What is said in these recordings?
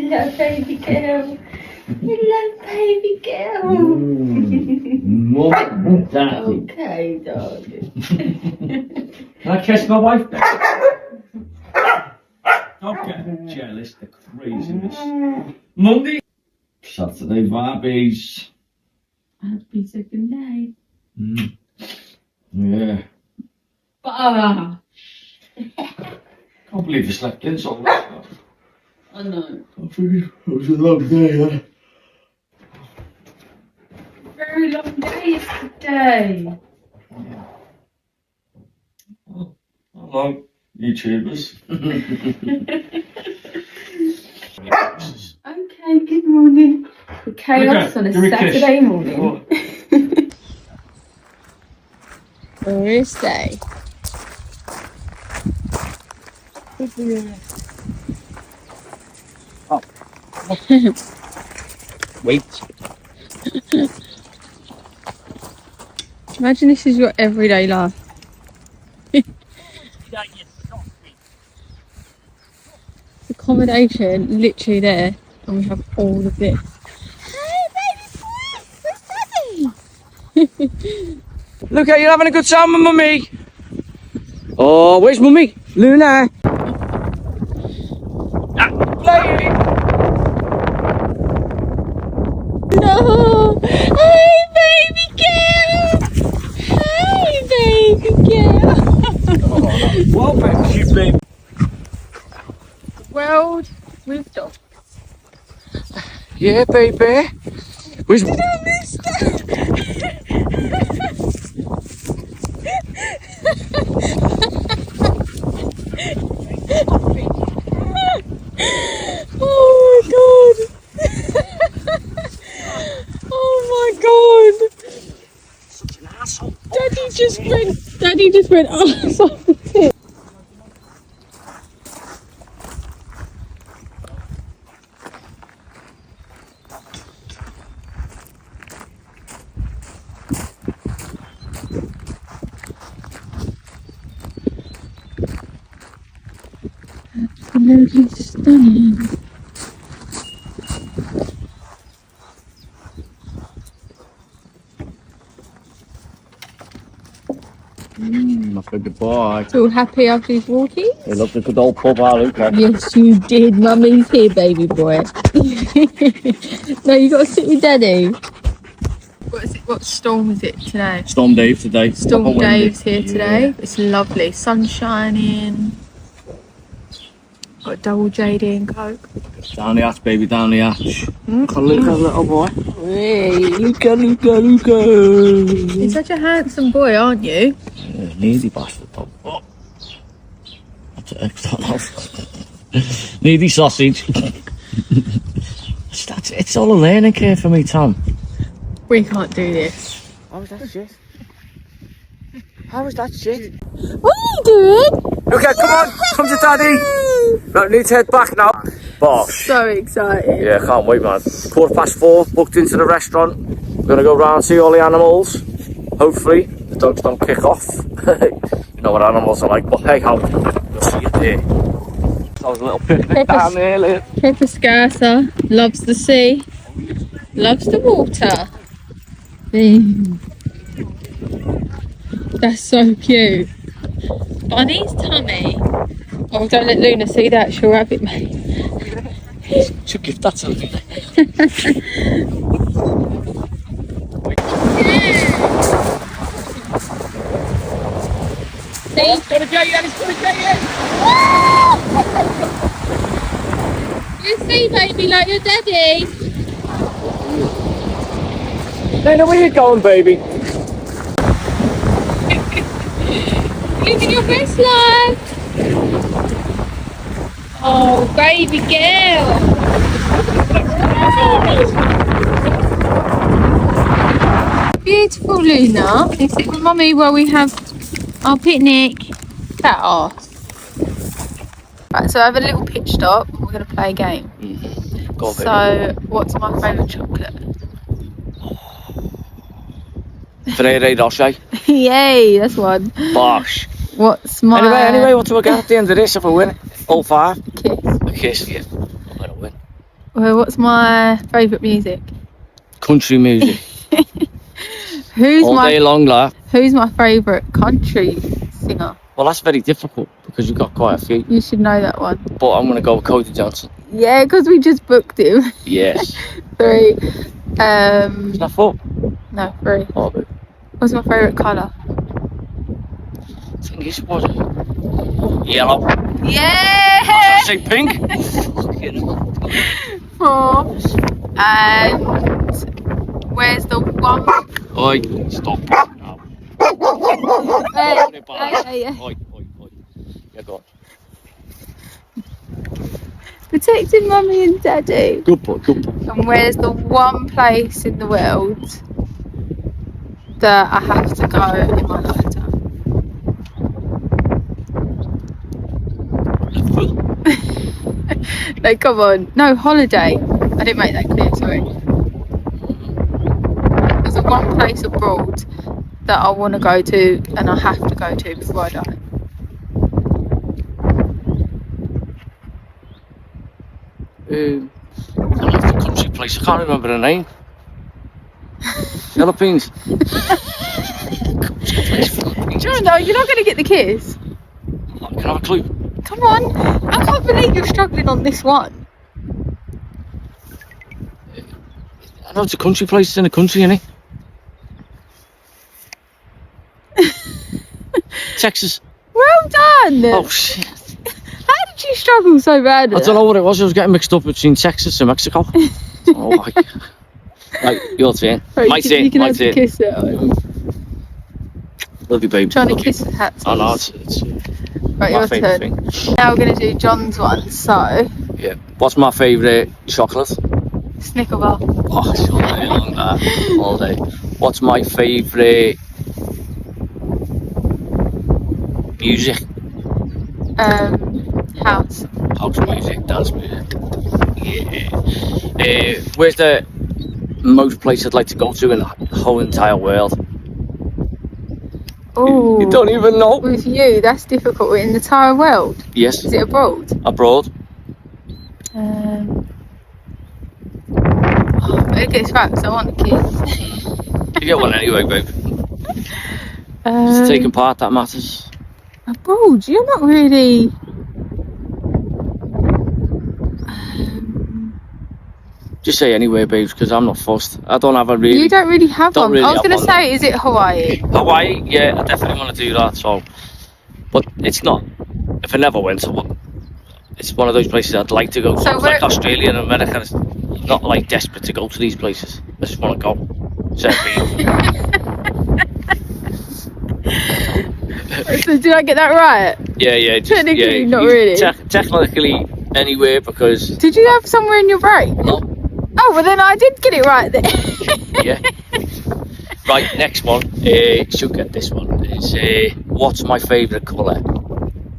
Hello, baby girl. Hello, baby girl. Okay, darling. Can I kiss my wife back? Don't get jealous, the craziness. Monday, Saturday barbies. Happy second day. Yeah. Bah! Can't believe you slept in so long. I know. I figured it was a long day, huh? Very long day yesterday. Yeah. Oh, hello, YouTubers. Okay, good morning. The chaos on a Saturday morning. Glorious day. Oh. Wait. Imagine this is your everyday life. Accommodation literally there, and we have all of this. Hey, baby boy, where's Daddy? Look at you having a good time with Mummy. Oh, where's Mummy? Luna. Play. No! Hey, baby girl! Hey, baby girl! Well, thank you, babe. World with dogs. Yeah, baby. Where's Did I miss that? Oh my god! Oh my god! such an asshole? Daddy just went arse off the tip. Absolutely stunning. I said goodbye. So happy after his walking? He looked a good old pub, Luca. Yes, you did. Mummy's here, baby boy. No, you got to sit with Daddy. What is it? What storm is it today? Storm Dave today. Storm Dave's here today. It's lovely. Sun shining. Got double JD and Coke. Down the hatch, baby, down the hatch. Look at little boy. Hey, Luca. You're such a handsome boy, aren't you? Yeah, needy bastard. Oh. I don't know. Needy sausage. It's all a learning curve for me, Tom. We can't do this. How was that shit? How was that shit? What are you doing? Okay, come on, come to Daddy. No, need to head back now. Bosh. So excited. Yeah, can't wait, man. 4:15, booked into the restaurant. We're gonna go round and see all the animals. Hopefully, the dogs don't kick off. You know what animals are like, but hey ho, we'll see you there. That was a little picnic down there, look. Proper Scouser. Loves the sea. Loves the water. That's so cute. Bunny's tummy. Oh, don't let Luna see that. She'll have it, mate. Should give that to me. See? Gonna get you, it's gonna get you. You see, baby, like your daddy. Lena, where you going, baby? Living your best life. Oh, baby girl. Beautiful Luna. You sit with Mummy while we have our picnic. Cat arse. Right, so I have a little pitch stop. We're going to play a game. Go on, So, what's my favourite chocolate? Ferrero Rocher. Yay, that's one. Bosh. What's my... Anyway, what do I get at the end of this if I win? All 5. Kiss. A kiss, yeah. I'm gonna win. Well, what's my favourite music? Country music. Who's All day long, like. Who's my favourite country singer? Well, that's very difficult because you've got quite a few. You should know that one. But I'm going to go with Cody Johnson. Yeah, because we just booked him. Yes. 3. Is that 4? No, 3. Oh, but What's my favourite colour? I think it's what? Yellow. Yeah! Say pink. 4. And where's the one? Oi, stop. No. Hey. Oi. Yeah, go on. Protecting mummy and daddy. Good boy. And where's the one place in the world that I have to go in my lifetime? No, come on. No, holiday. I didn't make that clear, sorry. There's one place abroad that I want to go to and I have to go to before I die. That's the country place. I can't remember the name. Philippines. No, you're not going to get the kiss. Can I have a clue? Come on. I can't believe you're struggling on this one. I know it's a country place. It's in the country, innit? Texas. Well done. Oh, shit. How did you struggle so bad? I don't know what it was. I was getting mixed up between Texas and Mexico. Oh, my God. Right, your turn. Right, My turn. You can My have turn. to kiss it. Love you, babe. Trying to Love kiss the hat. you. Oh, no, it's Right, my your favourite turn. thing. Now we're going to do John's one. So, Yeah. What's my favourite chocolate? Snicker bar. Oh, it's all day long, that. All day. What's my favourite music? House. House music, dance music. Yeah. Where's the most place I'd like to go to in the whole entire world? Oh. You don't even know? With you, that's difficult. In the entire world. Yes. Is it abroad? Abroad. It gets facts. I want the kids. You get one anyway, babe. It's taking part that matters. Abroad? You're not really. Just say anywhere, babes, because I'm not fussed. I don't have a really. You don't really have Don't one. really I was have going to one. say, is it Hawaii? Hawaii, yeah, I definitely want to do that. So, but it's not. If I never went, it's one of those places I'd like to go to. So It's like Australia and America. It's not like desperate to go to these places. I just want to go. So did I get that right? yeah. Just, Technically, yeah, not really. Technically, anywhere because. Did you have somewhere in your brain? No. Oh, well then I did get it right then. Yeah. Right, next one. Should get this one. Is what's my favourite colour?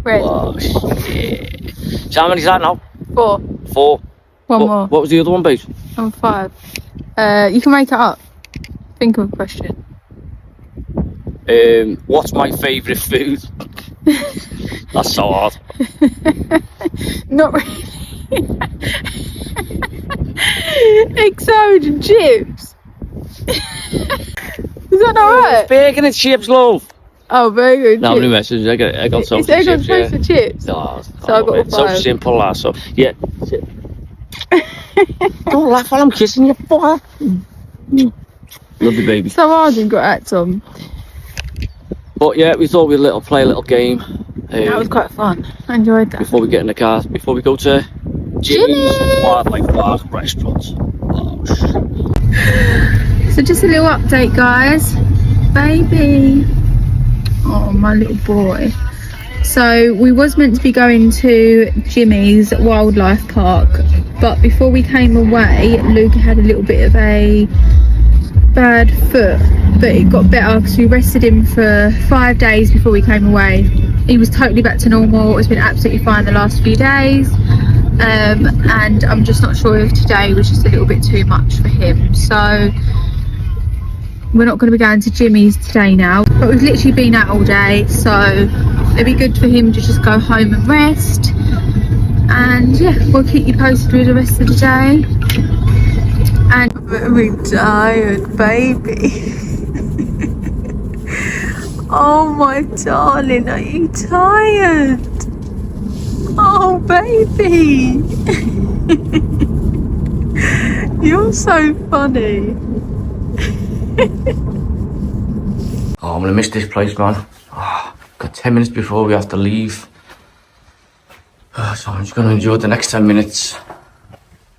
Red. Oh, shit. So how many's that now? 4. 4. One more. What was the other one, babe? I'm 5. You can make it up. Think of a question. What's my favourite food? That's so hard. Not really. Egg sandwich and chips. Is that not right? Bacon and chips, love. Oh, very good. No, I'm only messing. I got so It's egg on toast for chips. Oh, So I got all 5. so simple, that. So yeah. Don't laugh while I'm kissing you, boy. Love you, baby. So hard and got acts on. But yeah, we thought we'd play a little game. That was quite fun. I enjoyed that. Before we get in the car, before we go to Jimmy's Wildlife Park restaurants. Oh, shit. So just a little update, guys. Baby. Oh, my little boy. So we was meant to be going to Jimmy's Wildlife Park, but before we came away, Luca had a little bit of a bad foot, but it got better because we rested him for 5 days before we came away. He was totally back to normal. It's been absolutely fine the last few days, and I'm just not sure if today was just a little bit too much for him. So we're not going to be going to Jimmy's today now, but we've literally been out all day, so it'd be good for him to just go home and rest. And yeah, we'll keep you posted with the rest of the day. And I'm very tired, baby. Oh my darling, are you tired? Oh baby. You're so funny. Oh, I'm gonna miss this place, man. Oh, got 10 minutes before we have to leave. So I'm just gonna enjoy the next 10 minutes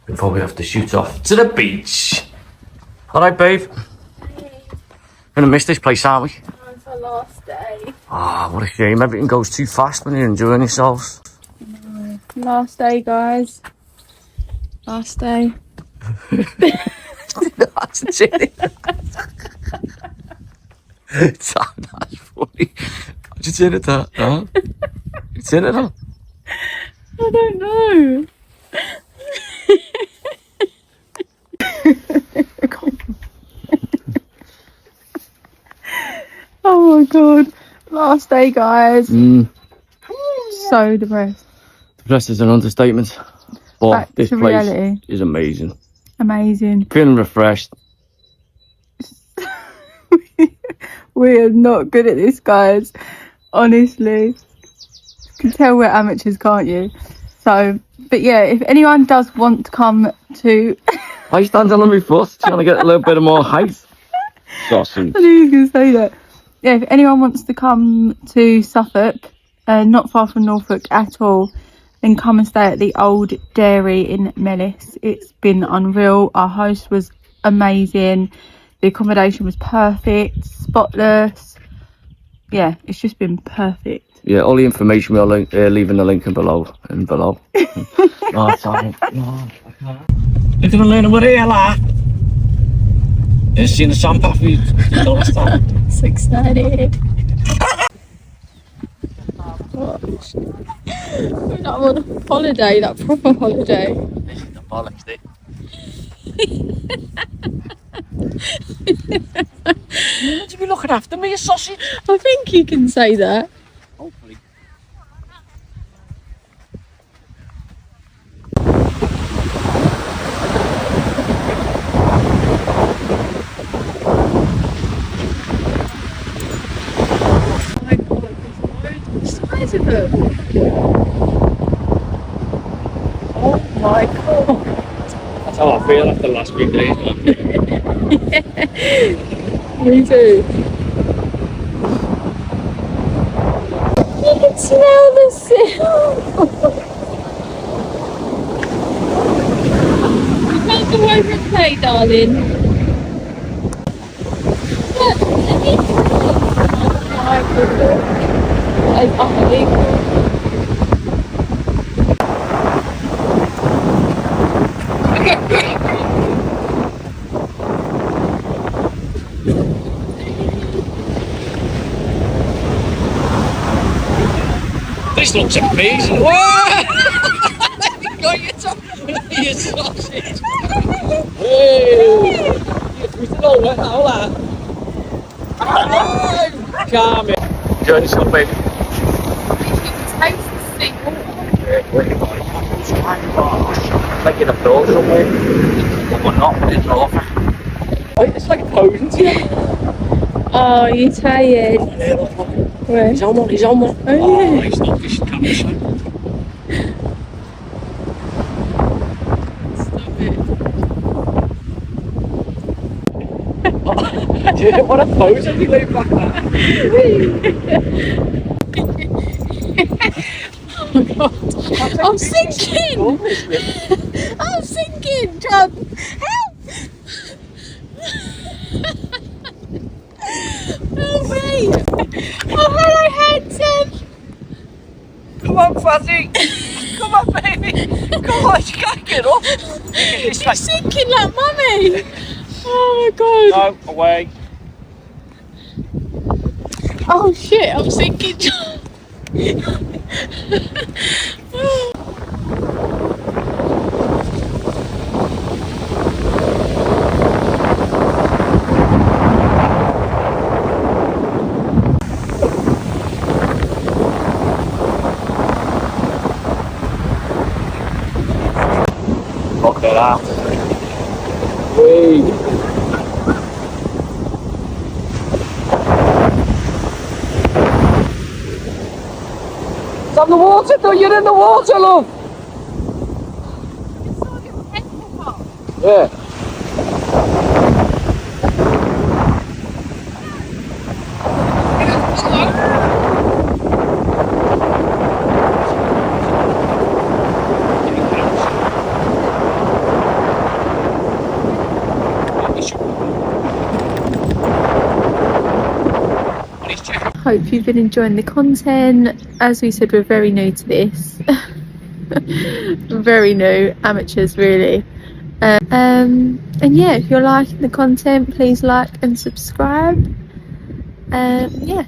before we have to shoot off to the beach. Alright, babe. Gonna miss this place, aren't we? It's our last day. Ah, what a shame. Everything goes too fast when you're enjoying yourselves. Last day, guys. Last day. That's it. That's funny. How'd you turn it that? Huh? You turn it on? I don't know. Oh my god. Last day, guys. So depressed. Depressed is an understatement. But Back this to place reality. is amazing. Amazing. Feeling refreshed. We are not good at this, guys. Honestly. You can tell we're amateurs, can't you? So, but yeah, if anyone does want to come to... I stand on my foot, trying to get a little bit of more height. Sausage. I knew you were going to say that. Yeah, if anyone wants to come to Suffolk, not far from Norfolk at all, then come and stay at the Old Dairy in Mellis. It's been unreal. Our host was amazing. The accommodation was perfect, spotless. Yeah, it's just been perfect. Yeah, all the information we'll leave in the link below. Oh, sorry. You're gonna learn what here, lad. You seen the sandpath we did last time? So excited. I'm on a holiday, that proper holiday. This is the bollocks, eh? You need to be looking after me, you sausage. I think you can say that. Hopefully. Oh my god, there's loads of size of them. Oh my god. That's how I feel after the last few days, man. Me too. You can smell the seal. You can't go over and play, darling. Look, let me. Oh my goodness. That is unbelievable. This looks amazing. Whoa! You got your top, your sausage. Hey! We still all wet now, lad. Calm it. Enjoy yourself, baby. Like in a pool somewhere. But we're not, we're in Norfolk. It's like posing to you. Oh, you're tired. Where? He's on one, he's on one. Oh, yeah. He's not fishing camera shot. Stop it. Dude, what a pose if you lay back there. Oh my god. I'm sinking! I'm sinking, John! Help! Help me! Oh, hello, handsome! Come on, Fuzzy. Come on, baby. Come on, you can't get up. You're sinking like mummy! Oh my god! No, away. Oh shit, I'm sinking, John! Look at that. Whee! It's on the water though, you're in the water, love! Yeah. Hope you've been enjoying the content. As we said, we're very new to this. Very new, amateurs really. And yeah, if you're liking the content, please like and subscribe. Yeah.